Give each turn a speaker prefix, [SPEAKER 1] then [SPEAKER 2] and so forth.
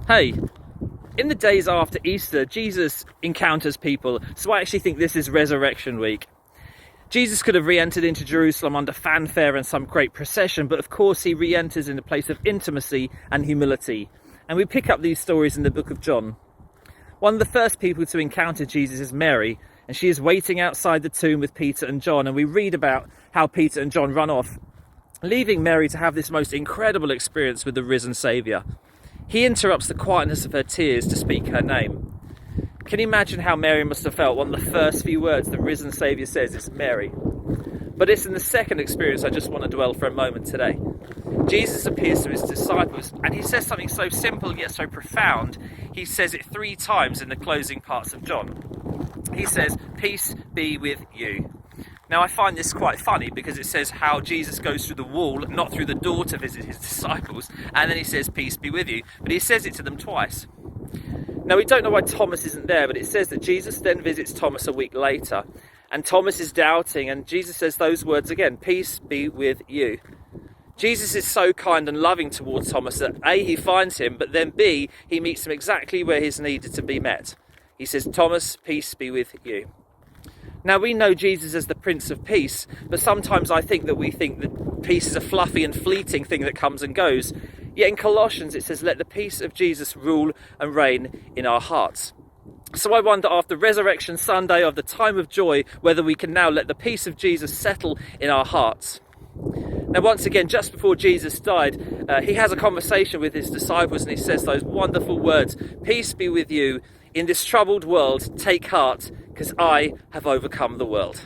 [SPEAKER 1] Hey, in the days after Easter, Jesus encounters people, so I actually think this is Resurrection Week. Jesus could have re-entered into Jerusalem under fanfare and some great procession, but of course he re-enters in a place of intimacy and humility. And we pick up these stories in the book of John. One of the first people to encounter Jesus is Mary, and she is waiting outside the tomb with Peter and John, and we read about how Peter and John run off, leaving Mary to have this most incredible experience with the risen Saviour. He interrupts the quietness of her tears to speak her name. Can you imagine how Mary must have felt? One of the first few words the risen Saviour says is Mary. But it's in the second experience I just want to dwell for a moment today. Jesus appears to his disciples and he says something so simple yet so profound. He says it 3 times in the closing parts of John. He says, "Peace be with you." Now I find this quite funny because it says how Jesus goes through the wall, not through the door, to visit his disciples, and then he says, "Peace be with you," but he says it to them twice. Now we don't know why Thomas isn't there, but it says that Jesus then visits Thomas a week later, and Thomas is doubting, and Jesus says those words again, "Peace be with you." Jesus is so kind and loving towards Thomas that A, he finds him, but then B, he meets him exactly where he's needed to be met. He says, "Thomas, peace be with you." Now we know Jesus as the Prince of Peace, but sometimes I think that we think that peace is a fluffy and fleeting thing that comes and goes. Yet in Colossians it says, "Let the peace of Jesus rule and reign in our hearts." So I wonder, after Resurrection Sunday, of the time of joy, whether we can now let the peace of Jesus settle in our hearts. Now once again, just before Jesus died, he has a conversation with his disciples and he says those wonderful words, "Peace be with you. In this troubled world, take heart, because I have overcome the world."